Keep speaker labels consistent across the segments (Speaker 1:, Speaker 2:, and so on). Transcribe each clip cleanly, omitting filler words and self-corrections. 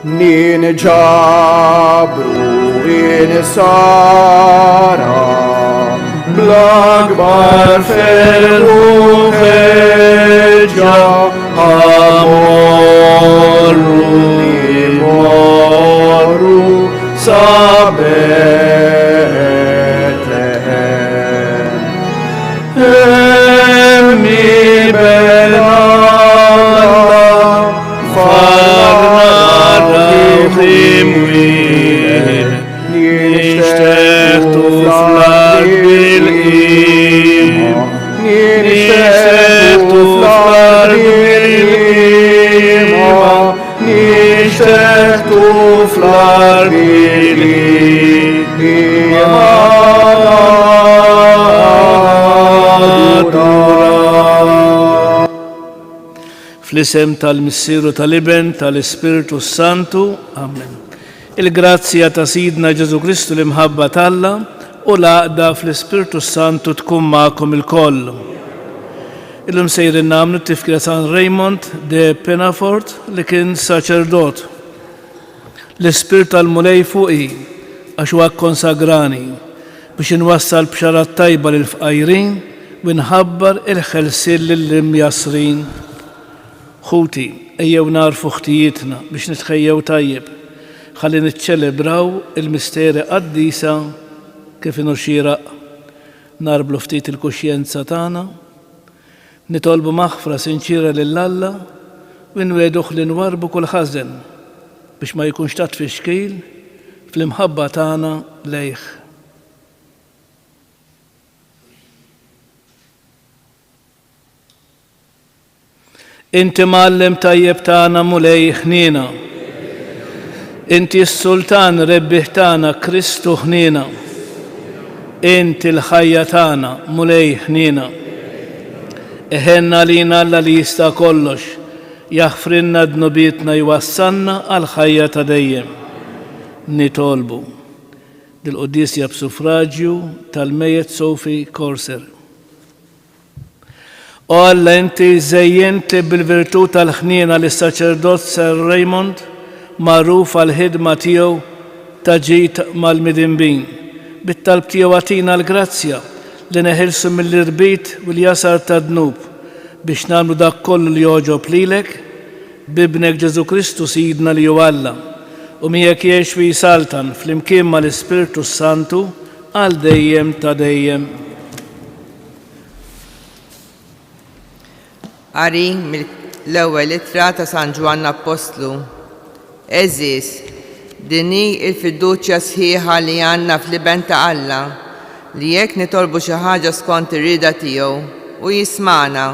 Speaker 1: Nin ġabru in sara Blakbar ferru ħeġġa amorru imorru Betlehem Emmi belalla farna Rimwir Nishtechtu flag bil-ima Nishtechtu flag bil-ima Nishtechtu flag bil-ima Fl-isem tal-Missieru tal-Iben tal-Ispiritu Santu. Amen. Il-grazzja ta' Sidna Ġesu Kristu l-imħabba talla u l-għaqda fl-Ispiritu Santu tkun ma'kom il-koll. Illum sejrin namlu tifkira San Raymond de Penafort li kien saċerdot. L-Ispirit tal-mulej fuqi għax huwa konsagrani biex inwassal b'xarat tajba lil-fqajrin u nħabbar il-ħelsil lill-imjasrin. Ħuti, ejjew narfu ħtijietna biex nitħejjew tajjeb. Ħalli niċċelebraw il-misteri qaddisa kif inhu xieraq. Narblu ftit il-kuxjenza tagħna, nitolbu maħfra sinċira lill-Alla u nweduh li nwarbu kull ħażen biex ma jkunx ta' tfixkil fl-imħabba tagħna lejh. Inti Mallem tajjeb tagħna mulej ħniena. Inti s-Sultan rebbieħ tagħna Kristu ħniena. Inti l-ħajja tagħna mulej ħniena. Eħenna lina Alla li jista' kollox, jaħfrinna dnubietna jwassalna għal ħajja ta' dejjem. Nitolbu dil-Qudiesja b'suffraġġju tal-mejjed Sophie Corser. O Alla, inti żejjenti bil-virtù tal-ħniena lis-saċerdot Sir Raymond magħruf għall-ħidma tiegħu ta' ġid mal-midinbin. Bit-talb tiegħu għatina l-grazzja li neħilsu mill-irbit u l-jasar ta' dnub biex nagħmlu dak kollu li jogħġob lilek bibnek Ġesu Kristu Sidna li hu Alla u miegħek jgħix fi saltan fl-imkien mal-Ispiritu Santu għal dejjem ta' dejjem.
Speaker 2: Qari mill-ewwel ittra ta' San Ġwann Apostlu. Eżis, dini il-fiduċja sħiħa li għandna fl-iben ta' Alla li jekk nitolbu xi ħaġa skont ir-rieda tiegħu u jismana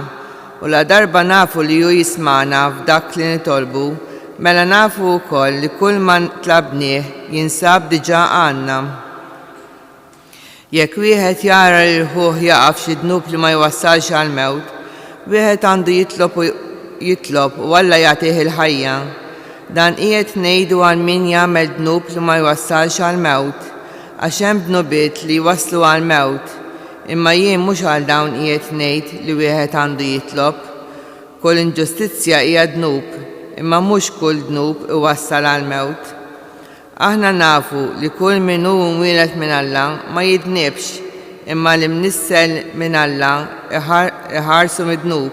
Speaker 2: u la darba nafu li hu jismana f'dak li nitolbu, mela nafu wkoll li kull ma tlabnieh jinsab diġà għandna. Jekk wieħed jara li l-ħuħ jaqaf xi dnub li ma jwassalx għall-mewt, wieħed għandu jitlob u Alla jagħtih il-ħajja. Dan qiegħed ngħidu għal min jagħmel dnub li ma jwassalx għall-mewt, għax hemm dnubiet li jwasslu għall-mewt, imma jien mhux għal dawn qiegħed ngħid li wieħed għandu jitlob. Kull inġustizzja hija dnub, imma mhux kull dnub iwassal għall-mewt. Aħna nafu li kull min hu mwieled minn Alla ma jidnibx, imma li mnissel minn Alla iħarsu mid-dnub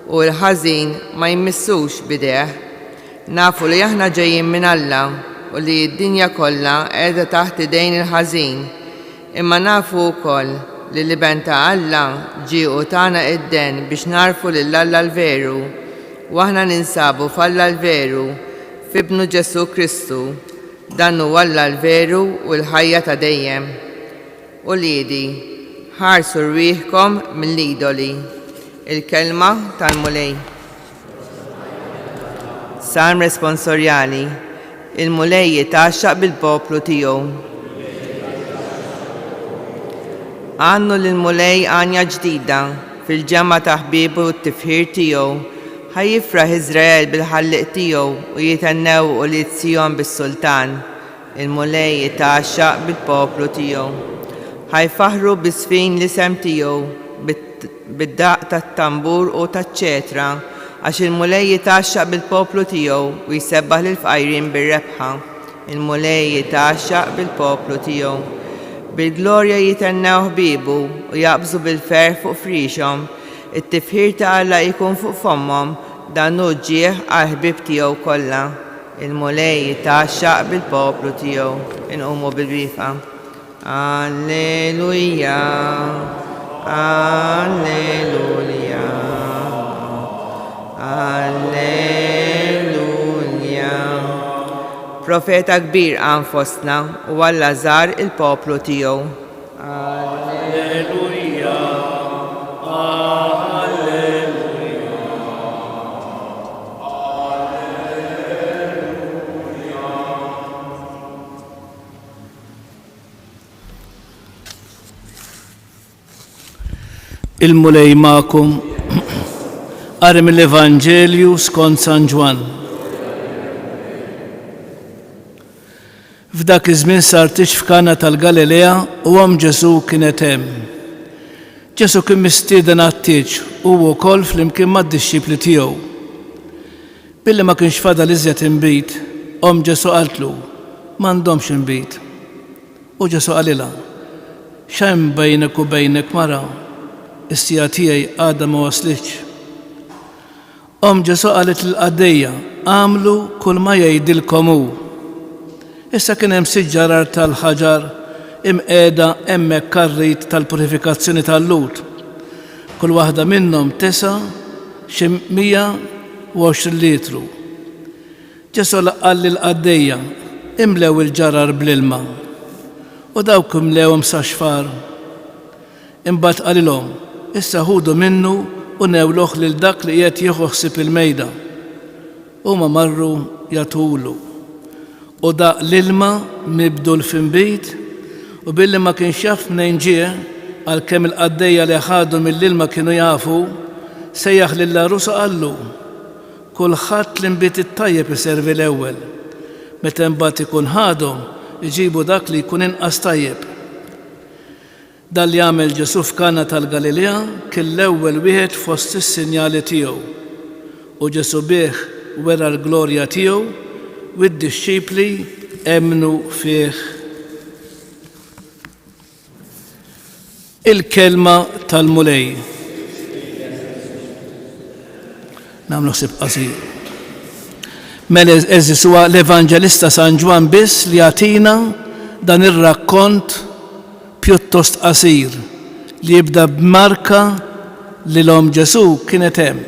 Speaker 2: u l-ħażin ma jmissux bideh. Nafu li aħna ġejjin minn Alla u li d-dinja kollha qiegħda taħt idejn il-ħażin, imma nafu wkoll li l-iben ta' Alla ġie u tagħna id-den biex narfu lil Alla l-veru u aħna ninsabu f'Alla l-veru f'Ibnu Ġesu Kristu. Dan huwa Alla l-veru u l-ħajja ta' dejjem. Uliedi, ħarsu rwieħkom mill-idoli. Il-kelma tal-mulej. Salm responsorjali. Il-mulej jitaxxaq bil-poplu tiegħu. Għannu lill-mulej għanja ġdida fil-ġemma ta' ħbiebu u t-tifħir tiegħu. Ħajjifraħ Iżrael bil-ħalliq tiegħu u jitennew u li Sion bis-Sultan. Il-mulej jitaxxaq bil-poplu tiegħu. Ħajfaħru bis-sfin l-isem tiegħu bid-daq tat-tambur u taċ-ċetra għax il-mulej jitaxxaq bil-poplu tiegħu u jsebbaħ lill-fqajrin bir-rebħa. Il-mulej jitaxxaq bil-poplu tiegħu. Bil-glorja jitennew ħbiebu u jaqbżu bil-fer fuq frixhom. It-tifħir ta' Alla jkun fuq fommhom, dan hu ġieħ għall-ħbieb tiegħu kollha. Il-mulej jitaxxaq bil-poplu tiegħu. Inqumu bil-wieqfa. Alleluja, alleluja, alleluja. Profeta kbir għan fostna u Alla żar il-poplu tiegħu.
Speaker 1: Alleluja, il-mulej ma'kum qari mill-Evanġelju skont San Ġwan. F'dak iż-żmien sar tix f'Kana tal-Galilea u hemm Ġesu kienet hemm. Ġesu kien mistieden għat-tieġ u wkoll flimkien mad-dixxipli tiegħu. Billi ma kienx fadal iżjed inbit, Ġesu qaltlu m'għandhomx inbit. U Ġesu qalilha, x'hemm bejnek u bejnek mara? Is-sija tiegħi għadha ma waslitx. Ġesu qalet lill-qaddejja, għamlu kull ma jgħidilkom hu. Issa kien hemm siġġarar tal-ħaġar imqiegħda hemmhekk karrit tal-purifikazzjoni tal-lut. Kull waħda minnhom tesa' xi 120 litru. Ġesu qal lill-qaddejja, imlew il-ġarar bl-ilma. U dawk imlewhom sa xfar. Imbagħad qalilhom, issa ħudu minnu u newluh lil dak li qiegħed jieħu ħsieb il-mejda. Huma marru jagħtulu. U daq l-ilma mibdul f'inbit u billi ma kienx jaf minn ġie għalkemm il-qaddejja li ħadu mill-ilma kienu jafu, sejjaħ lill-arus qallu, kulħadd l-inbit it-tajjeb iservi l-ewwel. Meta mbagħad ikun ħadhom iġibu dak li jkun inqas tajjeb. Dan li għamel Ġesu f'Kana tal-Galilea kien l-ewwel wieħed fost is-sinjali tiegħu. U Ġesu bih wera l-glorja tiegħu u d-dixxipli emnu fih. Il-kelma tal-mulej. Nagħmlu ħsieb qasir. Mela eżis huwa l-Evanġelista San Ġwan biss li jagħtina dan ir-rakkont pjuttost qasir li jibda b'marka li l-om Ġesu kienet hemm.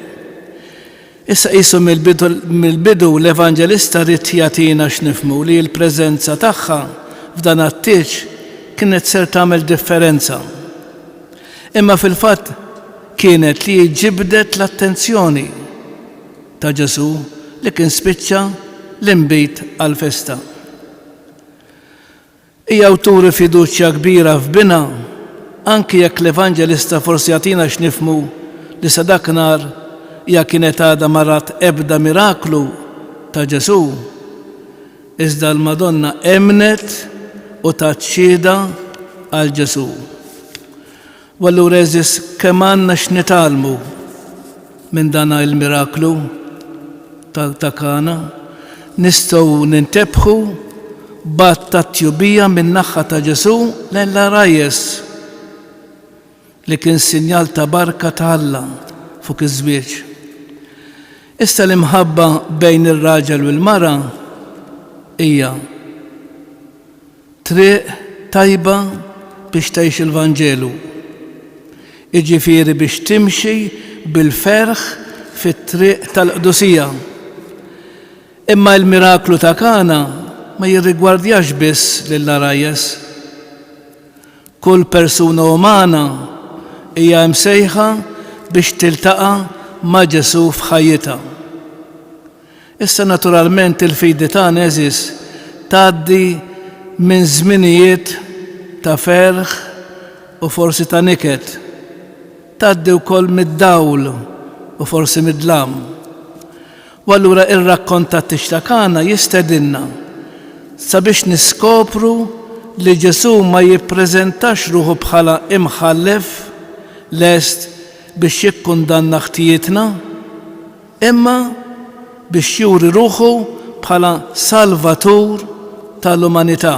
Speaker 1: Issa qisu mill-bidu l-Evanġelista rid jagħtina x'nifhmu li l-preżenza tagħha f'dan at-tieġ kienet ser tagħmel differenza. Imma fil-fatt kienet li ġibdet l-attenzjoni ta' Ġesu li kien spiċċa l-inbit għal-festa. Hija turi fiduċja kbira f'bina, anki jekk l-Evanġelista forsi jagħtina x'nifhmu li sa dak nar hija kienet għadha marat ebda miraklu ta' Ġesu, iżda l-Madonna emnet u tat xhieda għal Ġesu. U allura eżis kemm għandna x'nitalmu minn dan il-miraklu ta' Kana, nistgħu nintebħu bat ta' tjubija minn naħa ta' Ġesu l-Rajjes li kien sinjal ta' barka ta' Alla fuq iż-żwieġ. Issa l-imħabba bejn ir-raġel u l-mara hija triq tajba biex tgħix il-Vanġelu. Jiġifieri biex timxi bil-ferħ fit-triq tal-Qdusija. Imma l-miraklu ta' Kana ma jirrigwardjax biss lill-Rajjes. Kull persuna umana hija msejħa biex tiltaqa' ma' Ġesu f'ħajjitha. Issa naturalment il-fidi tagħna eżis tgħaddi minn żminijiet ta' ferħ u forsi ta' niket. Tgħaddi wkoll mid-dawl u forsi mid-dlam. U allura ir-rakkont tat-tix ta' Kana jistedinna sabiex niskopru li Ġesu ma jippreżentax ruħu bħala imħallef lest biex jikkundanna ħtijietna, imma biex juri ruħu bħala salvatur tal-umanità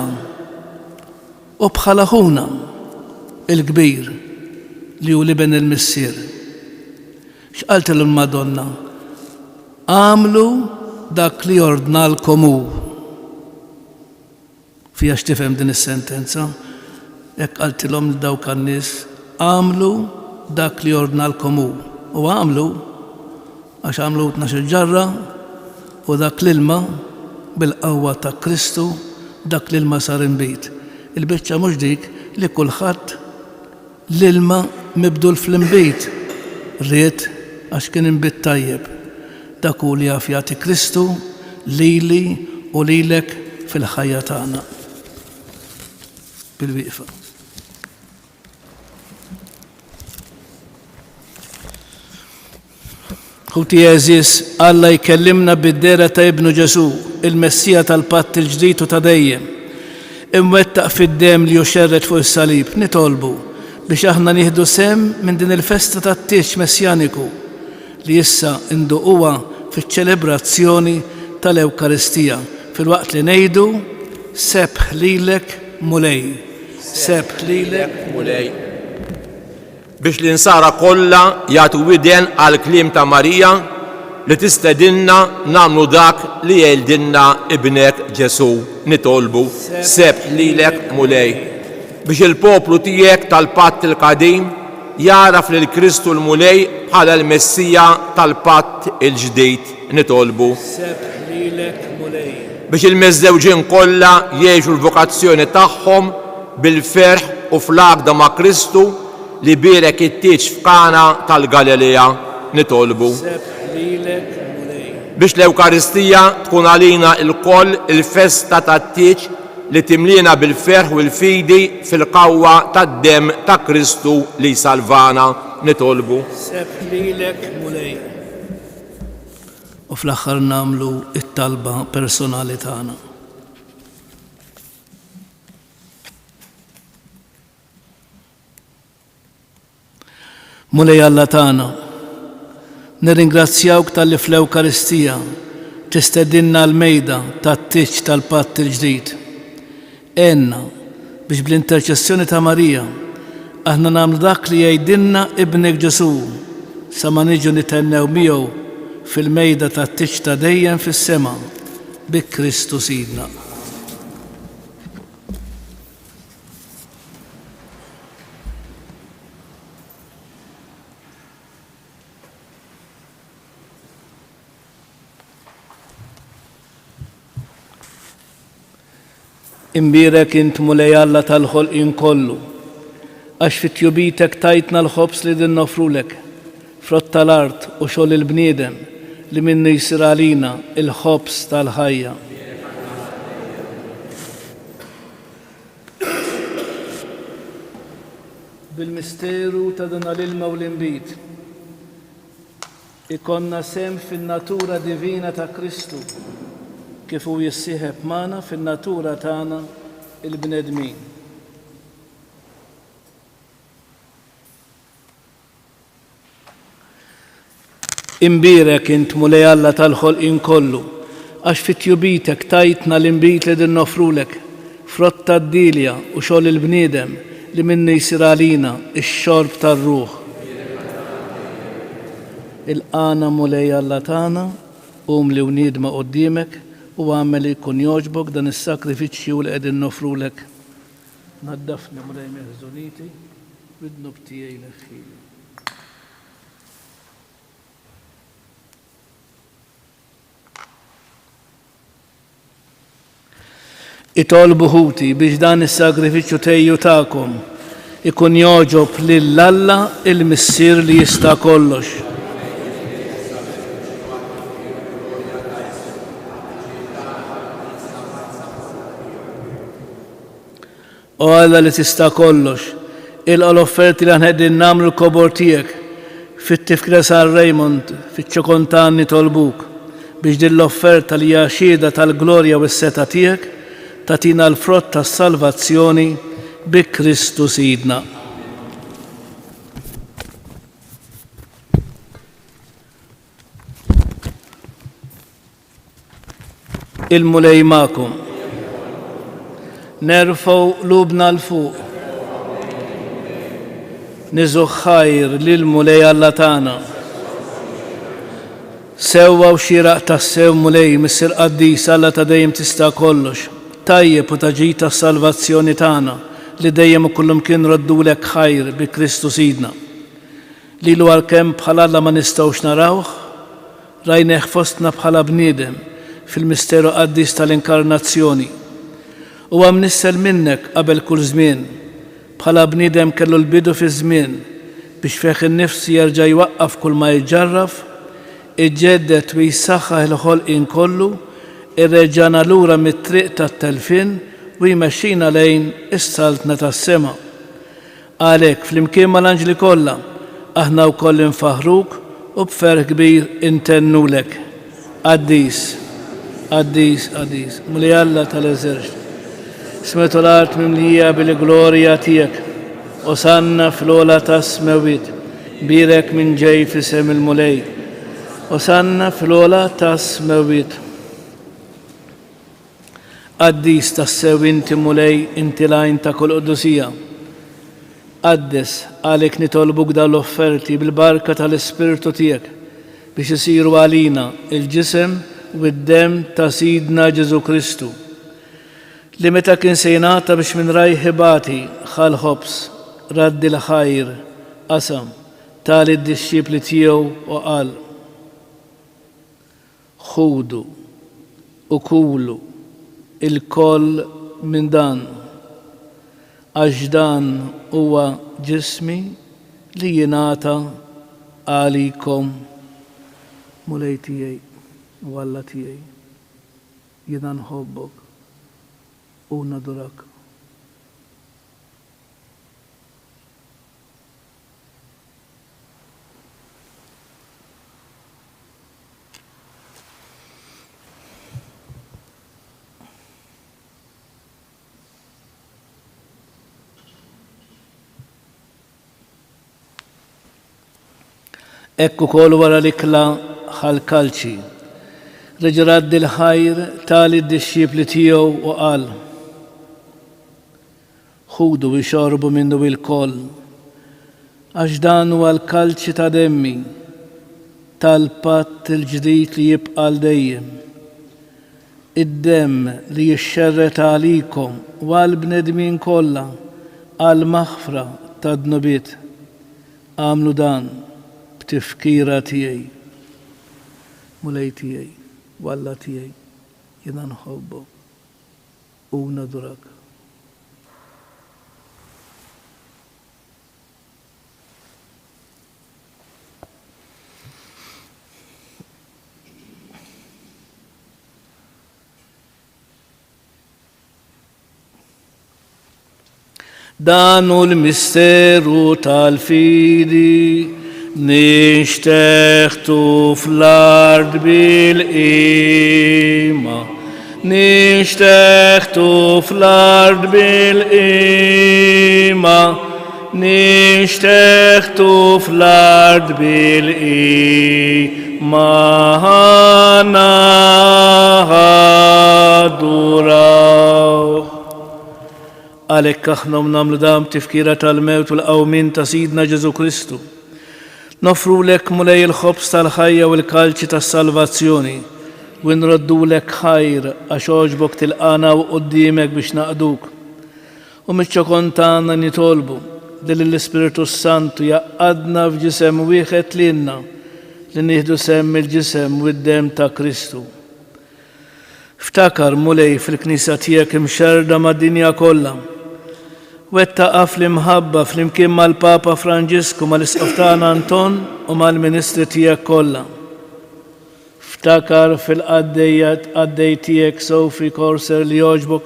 Speaker 1: u bħala ħuna il-kbir li hu liben il-missier. X'qalt l-Madonna? Għamlu dak li ordnalkom hu. Fija x'tifhem din is-sentenza? Jekk qaltilhom dawk an-nies, għamlu dak li ordnalkom hu. U għamlu għax għamlu 12 ġarra u dak l-ilma bil-qawwa ta' Kristu dak l-ilma sar inbit. Il-biċċa mhux dik li kulħadd l-ilma mibdul fl-inbit ried għax kien inbit tajjeb. Dak hu li jaf jagħti Kristu lili u lilek fil-ħajja tagħna. Bil-wieqfa. Ħuti Jeżis, Alla jkellimna bid-dera ta' Ibnu Ġesu, il-Messija tal-Patt il-ġdid u ta' dejjem. Imwettaq fid-dem li juxerret fuq is-salib, nitolbu biex aħna nieħdu sem minn din il-festa tat-tieġ messjaniku li issa induquha fiċ-ċelebrazzjoni tal-Ewkaristija fil-waqt li ngħidu sebħ lilek mulej. Sebħ lilek mulej.
Speaker 3: Biex l-insara kollha jagħtu widen għal kliem ta' Marija li tistedinna nagħmlu dak li jgħidilna ibnek Ġesu, nitolbu sebħ lilek mulej. Biex il-poplu tiegħek tal-Patt il-qadim jaraf lil Kristu l-mulej bħala l-Messija tal-Patt il-ġdid, nitolbu
Speaker 1: sebħ lilek mulej.
Speaker 3: biex il-miżżewġin kollha jgħixu l-vokazzjoni tagħhom bil-ferħ u fl-għaqda ma' Kristu li bierek it-tieġ f'Kana tal-Galilea, nitolbu
Speaker 1: Sebħ lilek mulej.
Speaker 3: biex l-Ewkaristija tkun għalina il-koll il-festa tat-tieġ li timlina bil-ferħ u l-fidi fil-qawwa tad-dem ta' Kristu li salvana, nitolbu
Speaker 1: Sebħ lilek mulej. U fl-aħħar nagħmlu it-talba personali tagħna. Mulej Alla tagħna, nirringrazzjawk tal-li fl-Ewkaristija tistedinna l-mejda tat-tieġ tal-Patt il-ġdid. Enna biex bl-interċessjoni ta' Marija aħna nagħmlu dak li jgħidilna ibnek Ġesu sa ma niġu nitennew miegħu fil-mejda tat-tieġ ta' dejjem fis-sema bi Kristu Sidna. Imbirek int mulej Alla tal-ħolqien kollu, għax fit-tjubitek tajtna l-ħobs li din nofrulek, frott tal-art u xogħol il-bniedem li minni jsir għalina il-ħobs tal-ħajja. Bil-misteru ta' dan l-ilma u l-inbit, ikonna sem fin-natura divina ta' Kristu, kif hu jissieħeb magħna fin-natura tagħna il-bnedmin. Imbirek int mulej Alla tal-ħolqien kollu, għax fit-tjubitek tajtna l-inbit li din nofrulek, frott tad-dilja u xogħol il-bniedem li minni jsir għalina ix-xorb tar-ruħ. Il-qana mulej Alla tagħna, li wniedma quddiemek u għamel li jkun jogħġbok dan is-sakrifiċċju li qegħdin nofrulek. Naddafni mulej meħżuniti bid-dnub tiegħi leħħili. Itolbu ħuti biex dan is-sagrifiċċju tejju tagħkom ikun jogħġob lil Alla il-missier li jista' kollox. O Alla li tista' kollox, ilqa l-offerti li ħnedin nagħmlu l-kobor tiegħek fit-tifkira San Raymond fiċ-Ċokontanni tolbuk biex din l-offerta li hija xhieda tal-glorja u s-seta tiegħek tagħtina l-frott tas-salvazzjoni bi Kristu Sidna. المولي معكم. نرفع قلوبنا لفوق نزخ خير للمولي الله تانا سوا وشيرق تسيو مولي مصير قديس الله تدايم تستا كلش طيب وتجيت السالفاتسيوني تانا لدايم كلهم كن ردوا لك خير بكريستو سيدنا ليلو الكم بحال الله ما نستوش نراوخ راينا خفصتنا بحال بنيدم في المستيرو قديس تالانكارناتسيوني وام نسأل منك قبل كل زمين بحال بنيدم كله البدو في الزمين باش فيخ النفس يرجع يوقف كل ما يتجرف يتجدد ويسخه الخلق كله الرجانا لورا مترقة التلفين ويمشينا لين السلطنة السما عليك في المكين الانجلي كلها احنا وكل نفهروك وبفرق كبير انتنو لك قديس قديس قديس ملي الله تلزرش سمعت الارت مملية بالغلوريا تيك وصلنا في لولا تسمويت بيرك من جاي في سم الملي وصلنا في لولا تسمويت قديس تسوي انت ملي انت لا انت كل قدسية قدس عليك نطلبك دا الأوفرتي بالبركة الاسبيرتو تيك باش يصيروا علينا الجسم والدم تسيدنا جيسو كريستو لمتى كنسيناتا باش من راي هباتي خال خبز رد الخير قسم تالي الدشيبل تيو وقال خودوا وكولوا الكل من دان أجدان هو جسمي ليناتا عليكم موليتي والتي يدان حبك وندرك Ekku kol wara l-ikla ħal-kalċi. Reġrad dil-ħajr tali d-disċipli tiegħu u qal: ħudu u xorbu minnu bil-koll, għax dan huwa l-kalċi ta' demmi tal-patt il-ġdid li jibqa' dejjem. Id-demm li jixxerret għalikom u għall-bnedmin kollha għall-maħfra tad-dnubiet. Għamlu dan tifkira tiegħi, mulej tiegħi, walla tiegħi, jiena nħobbok u nadurak. Danu l-misteru tal-fidi nixteħtu fl-ard bil-qima, nixteħtu fl-ard bil-qima, nixteħtu fl-ard bil-qima, ħaduraw. Għalek aħna namlu dam tifkira tal-mewt u l-qawmin ta' Sidna Ġesu Kristu. Nofru lek mulej il-ħobs tal-ħajja u l-kalċi tas-salvazzjoni u nroddu lek ħajr għax oġbok tilqana u qoddimek biex naqduk. U miċċa kontana nitolbu li l-Ispiritu Santu jaqqadna f'ġisem wieħed lilna li nieħdu semm il-ġisem u d-dem ta' Kristu. Ftakar mulej fil-Knisja tiegħek imxerda mad-dinja kollha. Wettaqa fl-imħabba fl-imkien mal-Papa Franġisku mal-Isqoftan Anton u mal-Ministri tiegħek kollha. Ftakar fil-qaddej tiegħek Sofi Korser li jogħġbok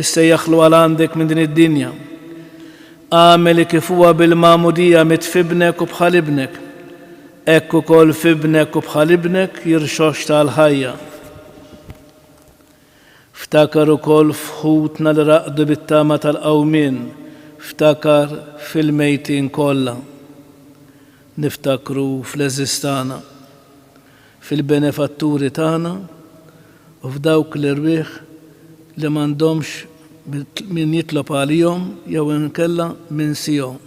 Speaker 1: issejjaħlu għal għandek minn din id-dinja. Għameli kif huwa bil-magħmudija mitfibnek u bħal ibnek. Hekk ukoll fibnek u bħal ibnek jirxox tal-ħajja. Ftakar ukoll fħutna li raqdu bit-tama tal-qawmien. Ftakar fil-mejtin kollha, niftakru fl-eżistana, fil-benefatturi tagħna u f'dawk l-irwieħ li m'għandhomx min jitlob għalihom jew inkella min sihom.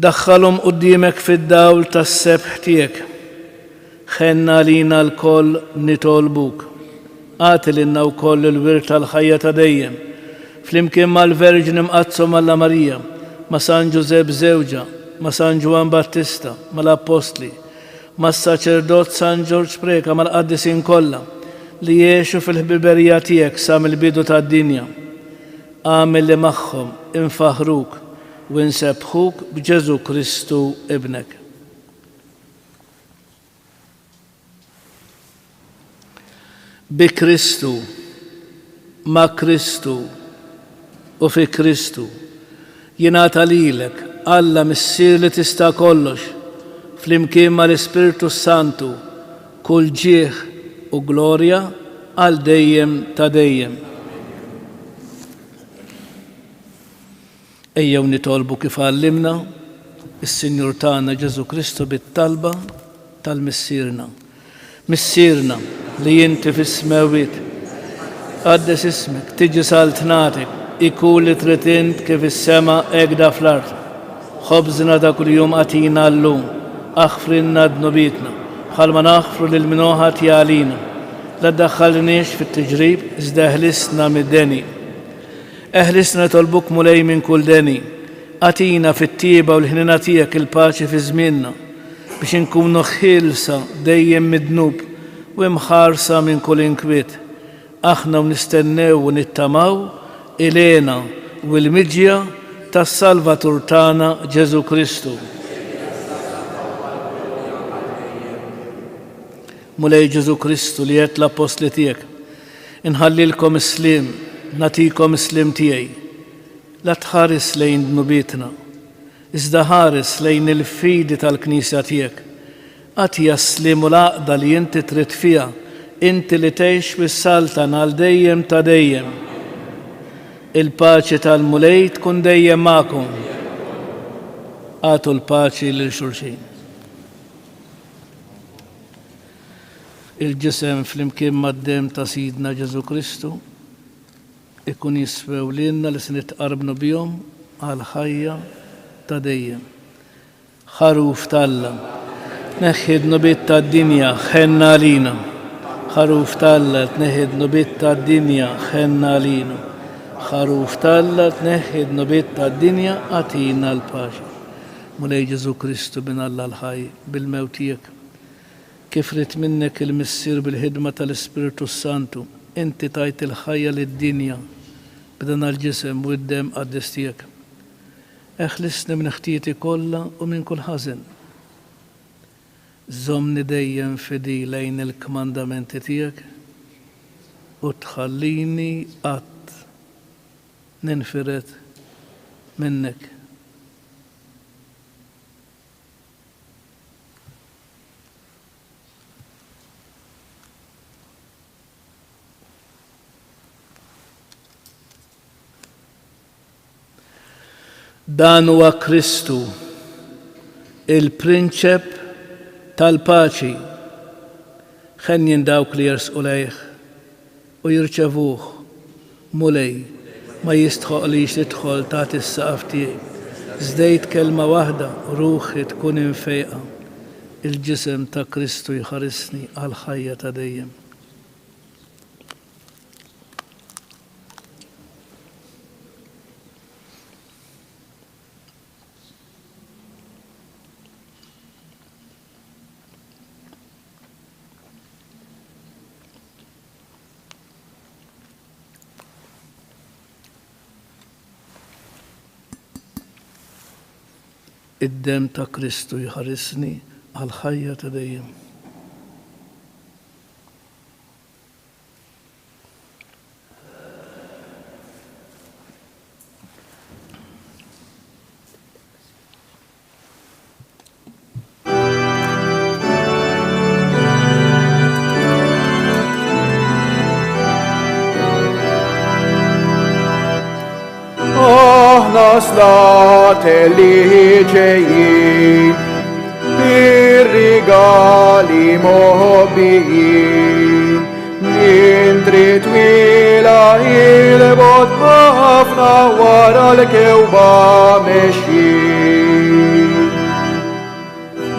Speaker 1: Daħħalhom quddiemek fid-dawl tas-sebħ tiegħek. Ħenna lina l-koll nitolbuk. Għati lilna wkoll il-wirt tal-ħajja ta' dejjem. Flimkien mal-Verġin imqazzu Alla Marija, ma' San Ġusepp żewġa, ma' San Ġwan Battista, mal-Apostli, mas-Saċerdot San Ġorġ Preka, mal-qaddisin kollha li jgħixu fil-ħbiberija tiegħek sa mill-bidu tad-dinja. Għamel li magħhom infaħruk u nsebħuk b'Ġesu Kristu ibnek. Bi Kristu, ma' Kristu u fi Kristu jingħata lilek Alla missier li tista' kollox flimkien mal-Ispirtu Santu kull ġieħ u glorja għal dejjem ta' dejjem. Ejjew nitolbu kif għallimna is-Sinjur tagħna Ġesu Kristu bit-talba tal-missierna. Missierna li inti fis-smawiet qaddes ismek, tiġi saltnatek, ikun li trid int kif is-sema hekk da fl-ard. Ħobżna ta' kuljum għatina llum, aħfrinna dnubitna, bħalma naħfru lil min oħat jgħalina. La ddaħħalniex fit-tiġrib iżda eħlisna mid-deni. Eħlisna tolbuk mulej minn kull deni. Għatina fit-tieba u l-ħnina tiegħek il-paċi fi żmienna biex inkunu ħielsa dejjem mid-dnub u imħarsa minn kull inkwiet. Aħna nistennew u nittamaw ilena u l-miġja tas-Salvatur tagħna Ġesu Kristu. Mulej Ġesu Kristu li qed l-apostli tiegħek, inħallilkom is-slim, natikom is-slim tiegħi. La tħares lejn dnubietna, iżda ħares lejn il-fidi tal-Knisja tiegħek. Għatija s-slim u l-għaqda li inti trid fiha, inti li tgħix fis-saltan għal dejjem ta' dejjem. Il-paċi tal-mulej tkun dejjem magħkom. Għatu l-paċi lil xulxin. Il-ġisem flimkien mad-dem ta' Sidna Ġesu Kristu ikun jiswew lilna li se nitqarbnu bihom għal ħajja ta' dejjem. Ħaruf tal-Alla, tneħħi d-nubiet tad-dinja ħenna għalina. Ħaruf tal-Alla, tneħħi d-nubiet tad-dinja ħenna għalina. Ħaruf tal-Alla, tneħħi d-nubiet tad-dinja għatina l-paċi. Mulej Ġesu Kristu bin Alla l-ħaj bil-mewt tiegħek. Kif rid minnek il-missier bil-ħidma tal-Ispiritu Santu, inti tajt il-ħajja lid-dinja b'dan l-ġisem u d-dem qaddis tiegħek. Eħlisni minn ħtieti kollha u minn kull ħażen. Żommni dejjem fidi lejn il-kmandamenti tiegħek u tħallini qatt ninfiret minnek. Dan huwa Kristu, il-prinċep tal-paċi. Ħenjin dawk li jersqu lejh u jirċevuh mulej ma jistħoqlix tidħol taħt is-saqaf tiegħi. Żdejt kelma waħda ruħi tkun infejqa. Il-ġisem ta' Kristu jħarisni għal ħajja ta' dejjem. Id-dem ta' Kristu jħarisni għal ħajja ta' dejjem.
Speaker 4: Aħna naslat li ġejjin bir-rigali moħbijin min trid twila il-bot ħafna wara l-kewba mexjin.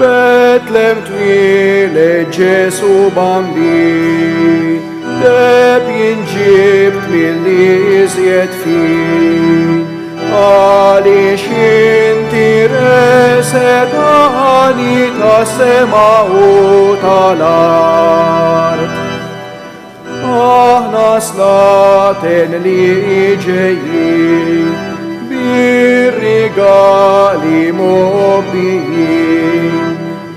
Speaker 4: Betlem twilet Ġesu bambin, deb jinġibt mill-li iżjed fin, għaliex inti resedani tas-sema u tal-art. Aħna slaten li ġejjin bir-rigali moħbijin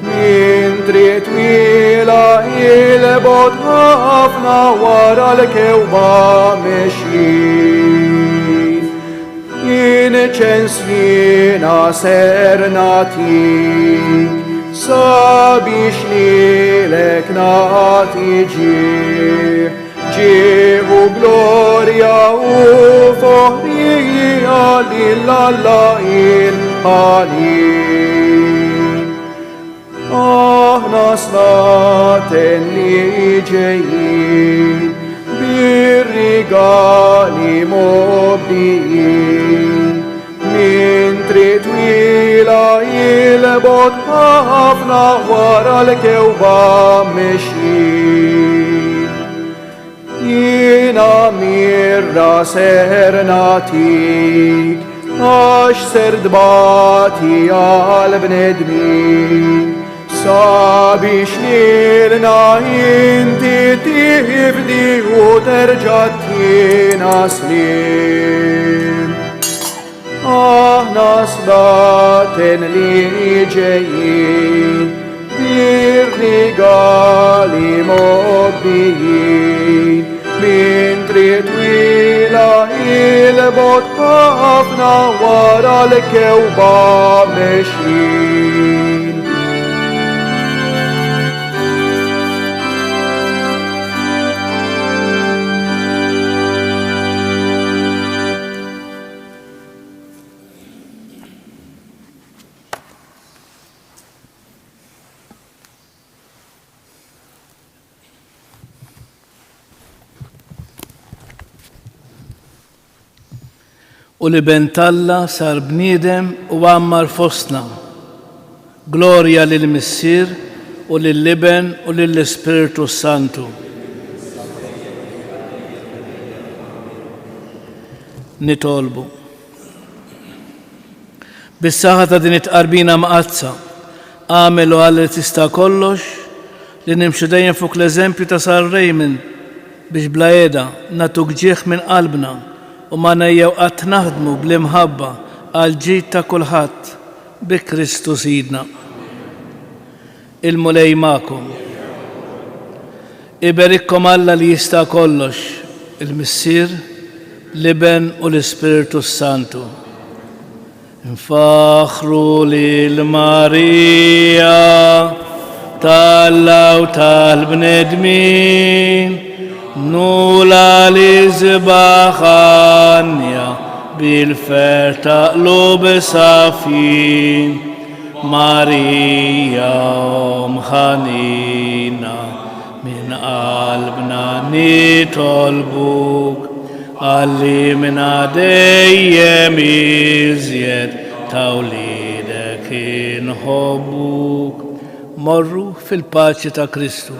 Speaker 4: min trid twila il-bot ħafna wara l-kewba mexjin. Inċens jiena ser natik sabiex lilek nagħti ġieħu glorja u foħrija lill-Alla il-ħanin. Aħna slaten li ġejjin bir-rigali moħbijin min trid twila il-bot ħafna wara l-kewba mexjin. Jiena mirra ser natik għax ser dbati għal-bnedmin sabiex lilna inti tifdi u terġa' tina slim. Aħna slaten li ġejjin bir-rigali moħbijin min trid twila il-bot ħafna wara l-kewba mexjin.
Speaker 1: U li bentalla sar bniedem u għammar fostna. Glorja lill-Missier u lill-Liben u lill-Ispiritu Santu. Nitolbu. Bis-saħħa ta' din it-qarbina maqazza, għamelu għalli tista' kollox li nimxu dejjem fuq l-eżempju ta' Sar Raymond biex bla jeda natuk ġieħ minn qalbna u ma nejjew qatt naħdmu bl-imħabba għal ġid ta' kulħadd bi Kristu Sidna. Il-mulej ma'kom. Iberikkom Alla li jista' kollox, il-Missier, Liben u l-Ispiritu Santu. Nfaħru lil Marija tal-law tal-bnedmin, nula li zbaħanja bil-fer taqlub safin, Marija omħanina min qalbna nitolbuk, għallimna dejjem iżjed tawlidek inħobbuk. Morru fil-paċi ta' Kristu.